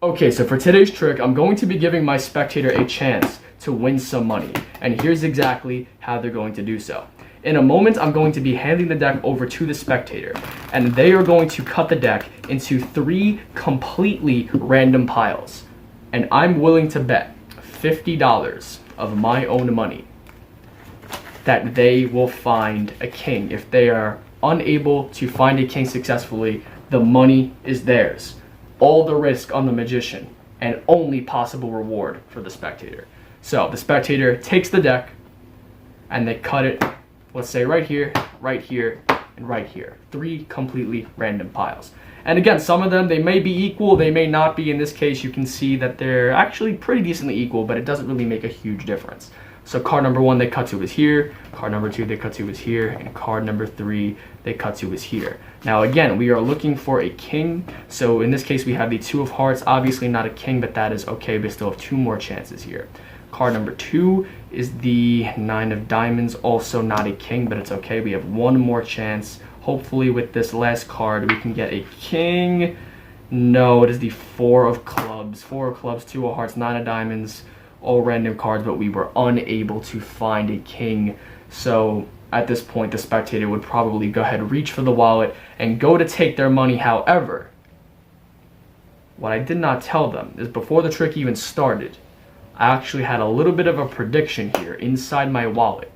Okay, so for today's trick, I'm going to be giving my spectator a chance to win some money. And here's exactly how they're going to do so. In a moment, I'm going to be handing the deck over to the spectator, and they are going to cut the deck into 3 completely random piles. And I'm willing to bet $50 of my own money that they will find a king. If they are unable to find a king successfully, the money is theirs. All the risk on the magician, and only possible reward for the spectator. So the spectator takes the deck, and they cut it, let's say right here, and right here. 3 completely random piles. And again, some of them, they may be equal, they may not be. In this case, you can see that they're actually pretty decently equal, but it doesn't really make a huge difference. So card number 1 they cut to is here, card number 2 they cut to is here, and card number 3 they cut to is here. Now again, we are looking for a king. So in this case, we have the 2 of hearts, obviously not a king, but that is okay. We still have 2 more chances here. Card number 2 is the 9 of diamonds, also not a king, but it's okay. We have 1 more chance. Hopefully with this last card, we can get a king. No, it is the 4 of clubs. 4 of clubs, 2 of hearts, 9 of diamonds, all random cards, but we were unable to find a king. So at this point, the spectator would probably go ahead and reach for the wallet and go to take their money. However, what I did not tell them is before the trick even started, I actually had a little bit of a prediction here inside my wallet.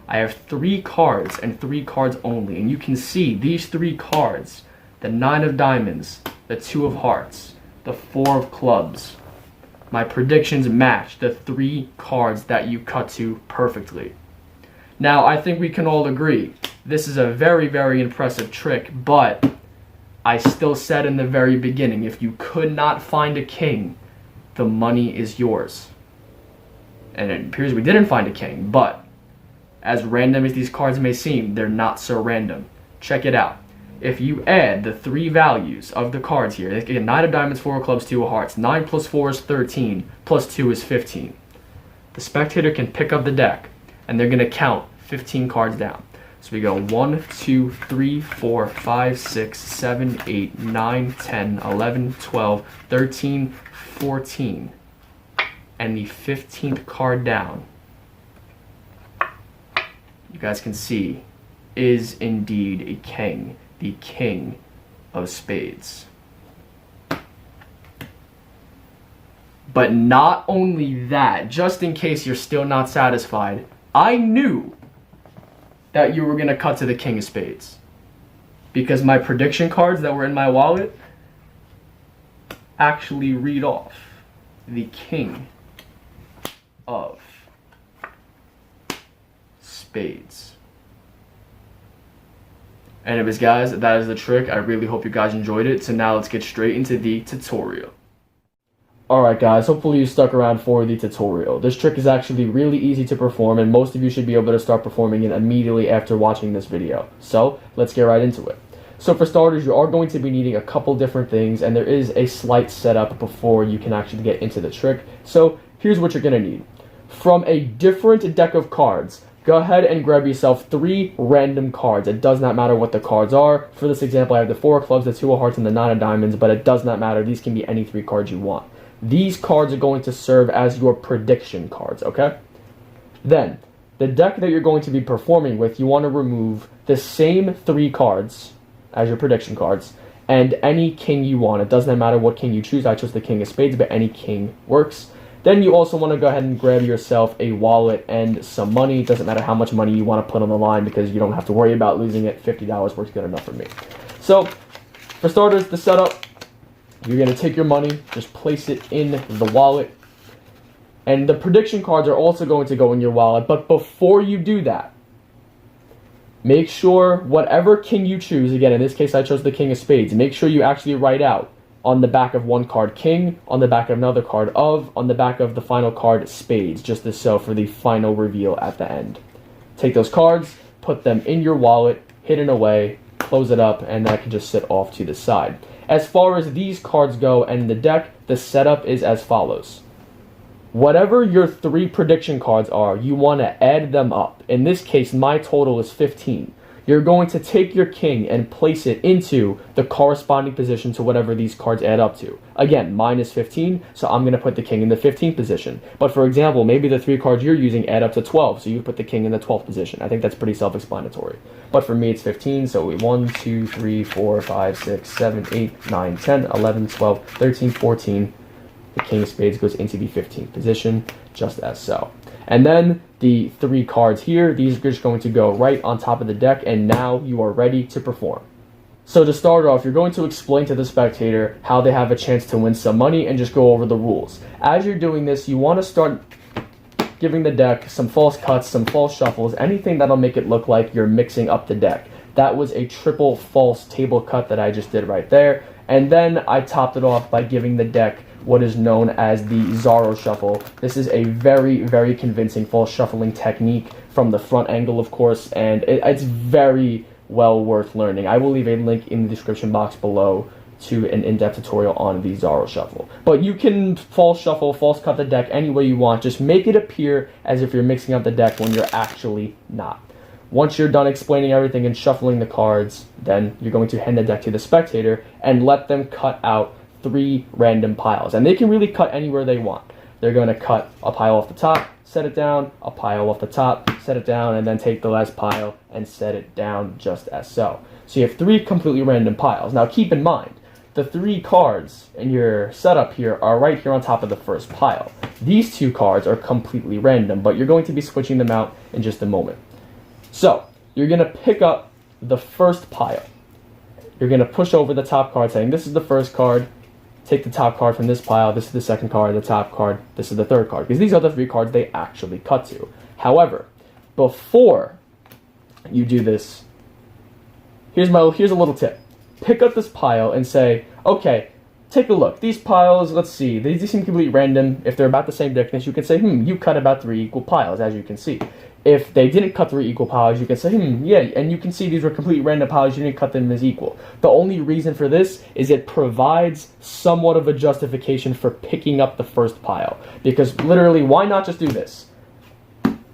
I have 3 cards and 3 cards only, and you can see these 3 cards, the 9 of diamonds, the 2 of hearts, the 4 of clubs. My predictions match the 3 cards that you cut to perfectly. Now, I think we can all agree, this is a very, very impressive trick, but I still said in the very beginning, if you could not find a king, the money is yours. And it appears we didn't find a king, but as random as these cards may seem, they're not so random. Check it out. If you add the 3 values of the cards here, again, 9 of diamonds, 4 of clubs, 2 of hearts, 9 plus 4 is 13, plus 2 is 15. The spectator can pick up the deck, and they're going to count 15 cards down. So we go 1, 2, 3, 4, 5, 6, 7, 8, 9, 10, 11, 12, 13, 14. And the 15th card down, you guys can see, is indeed a king. The king of spades. But not only that, just in case you're still not satisfied, I knew that you were going to cut to the king of spades. Because my prediction cards that were in my wallet actually read off the king of spades. Anyways guys, that is the trick. I really hope you guys enjoyed it. So now let's get straight into the tutorial. Alright guys, hopefully you stuck around for the tutorial. This trick is actually really easy to perform, and most of you should be able to start performing it immediately after watching this video. So let's get right into it. So for starters, you are going to be needing a couple different things, and there is a slight setup before you can actually get into the trick. So here's what you're going to need. From a different deck of cards, go ahead and grab yourself 3 random cards. It does not matter what the cards are. For this example, I have the 4 of clubs, the 2 of hearts, and the 9 of diamonds, but it does not matter. These can be any 3 cards you want. These cards are going to serve as your prediction cards, okay? Then, the deck that you're going to be performing with, you want to remove the same 3 cards as your prediction cards, and any king you want. It doesn't matter what king you choose. I chose the king of spades, but any king works. Then you also want to go ahead and grab yourself a wallet and some money. It doesn't matter how much money you want to put on the line because you don't have to worry about losing it. $50 works good enough for me. So, for starters, the setup, you're going to take your money, just place it in the wallet. And the prediction cards are also going to go in your wallet. But before you do that, make sure whatever king you choose, again, in this case I chose the king of spades, make sure you actually write out on the back of one card king, on the back of another card of, on the back of the final card spades, just as so for the final reveal at the end. Take those cards, put them in your wallet, hidden away, close it up, and that can just sit off to the side. As far as these cards go and the deck, the setup is as follows. Whatever your 3 prediction cards are, you want to add them up. In this case, my total is 15. you're going to take your king and place it into the corresponding position to whatever these cards add up to. Again, mine is 15, so I'm going to put the king in the 15th position. But for example, maybe the 3 cards you're using add up to 12, so you put the king in the 12th position. I think that's pretty self-explanatory. But for me, it's 15, so we 1, 2, 3, 4, 5, 6, 7, 8, 9, 10, 11, 12, 13, 14. The king of spades goes into the 15th position, just as so. And then the 3 cards here, these are just going to go right on top of the deck, and now you are ready to perform. So to start off, you're going to explain to the spectator how they have a chance to win some money and just go over the rules. As you're doing this, you want to start giving the deck some false cuts, some false shuffles, anything that'll make it look like you're mixing up the deck. That was a triple false table cut that I just did right there. And then I topped it off by giving the deck what is known as the Zorro shuffle. This is a very, very convincing false shuffling technique from the front angle, of course, and it's very well worth learning. I will leave a link in the description box below to an in-depth tutorial on the Zorro shuffle. But you can false shuffle, false cut the deck any way you want. Just make it appear as if you're mixing up the deck when you're actually not. Once you're done explaining everything and shuffling the cards, then you're going to hand the deck to the spectator and let them cut out 3 random piles. And they can really cut anywhere they want. They're going to cut a pile off the top, set it down, a pile off the top, set it down, and then take the last pile and set it down just as so. So you have 3 completely random piles. Now keep in mind, the 3 cards in your setup here are right here on top of the first pile. These 2 cards are completely random, but you're going to be switching them out in just a moment. So you're going to pick up the first pile. You're going to push over the top card saying, this is the first card. Take the top card from this pile, this is the second card, the top card, this is the third card. Because these are the 3 cards they actually cut to. However, before you do this, here's a little tip. Pick up this pile and say, okay, take a look. These piles, let's see, these seem completely random. If they're about the same thickness, you can say, you cut about 3 equal piles, as you can see. If they didn't cut 3 equal piles, you can say, yeah, and you can see these were completely random piles, you didn't cut them as equal. The only reason for this is it provides somewhat of a justification for picking up the first pile. Because literally, why not just do this?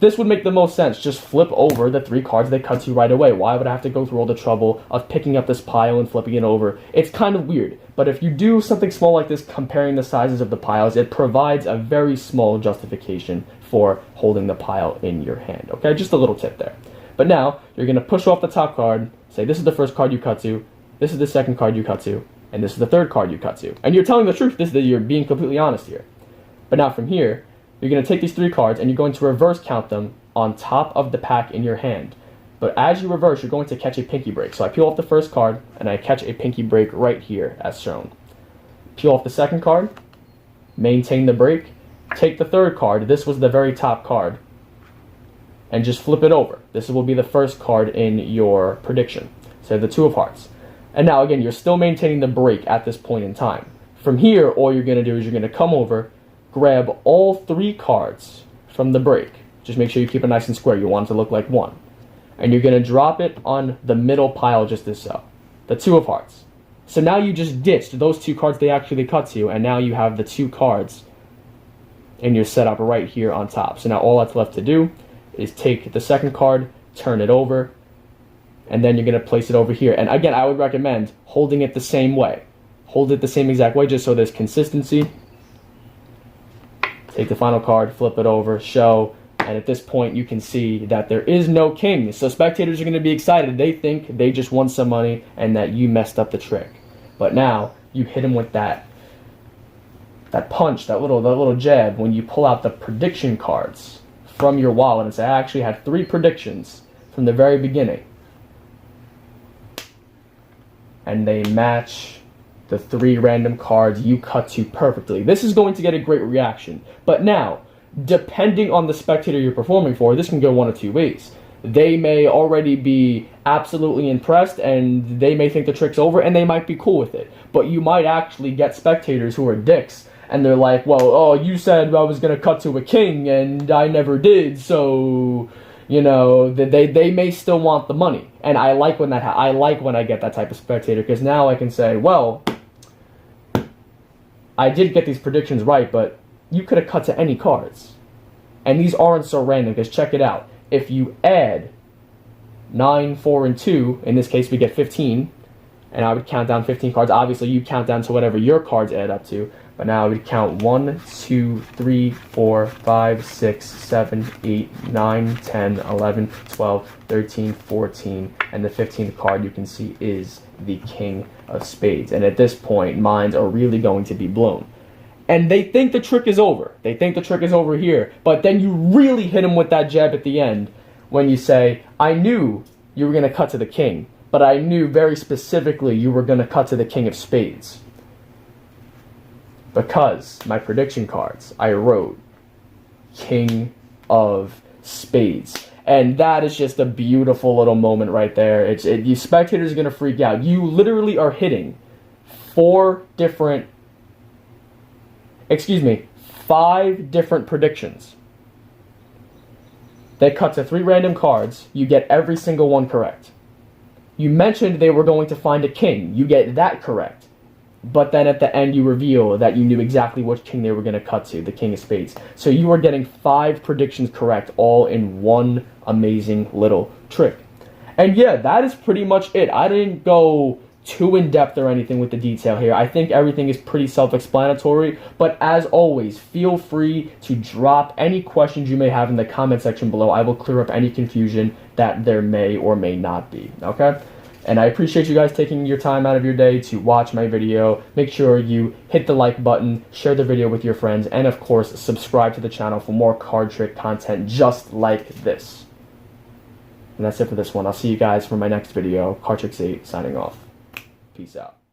This would make the most sense. Just flip over the 3 cards they cut to right away. Why would I have to go through all the trouble of picking up this pile and flipping it over? It's kind of weird. But if you do something small like this, comparing the sizes of the piles, it provides a very small justification for holding the pile in your hand. Okay, just a little tip there. But now, you're going to push off the top card, say this is the first card you cut to, this is the second card you cut to, and this is the third card you cut to. And you're telling the truth, you're being completely honest here. But now from here, you're going to take these 3 cards and you're going to reverse count them on top of the pack in your hand. But as you reverse, you're going to catch a pinky break. So I peel off the first card and I catch a pinky break right here as shown. Peel off the second card, maintain the break, take the third card, this was the very top card, and just flip it over. This will be the first card in your prediction. So the 2 of hearts. And now again, you're still maintaining the break at this point in time. From here, all you're going to do is you're going to come over, grab all 3 cards from the break. Just make sure you keep it nice and square. You want it to look like 1. And you're going to drop it on the middle pile just as so. The 2 of hearts. So now you just ditched those 2 cards they actually cut to, and now you have the 2 cards in your setup right here on top. So now all that's left to do is take the second card, turn it over, and then you're going to place it over here. And again, I would recommend holding it the same way. Hold it the same exact way just so there's consistency. Take the final card, flip it over, show, and at this point you can see that there is no king. So spectators are going to be excited. They think they just won some money and that you messed up the trick. But now you hit them with that punch, that little jab when you pull out the prediction cards from your wallet and say, I actually had 3 predictions from the very beginning. And they match the 3 random cards you cut to perfectly. This is going to get a great reaction. But now, depending on the spectator you're performing for, this can go one of 2 ways. They may already be absolutely impressed and they may think the trick's over and they might be cool with it. But you might actually get spectators who are dicks and they're like, well, oh, you said I was going to cut to a king and I never did, so, you know, they may still want the money. And I like when I like when I get that type of spectator, because now I can say, well, I did get these predictions right, but you could have cut to any cards. And these aren't so random, because check it out. If you add 9, 4, and 2. In this case, we get 15. And I would count down 15 cards. Obviously, you count down to whatever your cards add up to. But now I would count 1, 2, 3, 4, 5, 6, 7, 8, 9, 10, 11, 12, 13, 14. And the 15th card you can see is the King of Spades. And at this point, minds are really going to be blown. And they think the trick is over. They think the trick is over here. But then you really hit them with that jab at the end when you say, I knew you were going to cut to the king, but I knew very specifically you were going to cut to the King of Spades. Because my prediction cards, I wrote King of Spades. And that is just a beautiful little moment right there. You spectators are going to freak out. You literally are hitting 5 different predictions. They cut to 3 random cards. You get every single one correct. You mentioned they were going to find a king. You get that correct. But then at the end you reveal that you knew exactly which king they were going to cut to, the King of Spades. So you are getting 5 predictions correct, all in one amazing little trick. And yeah, that is pretty much it. I didn't go too in-depth or anything with the detail here. I think everything is pretty self-explanatory, but as always, feel free to drop any questions you may have in the comment section below. I will clear up any confusion that there may or may not be, okay? And I appreciate you guys taking your time out of your day to watch my video. Make sure you hit the like button, share the video with your friends, and of course, subscribe to the channel for more card trick content just like this. And that's it for this one. I'll see you guys for my next video. Cardtrix 8 signing off. Peace out.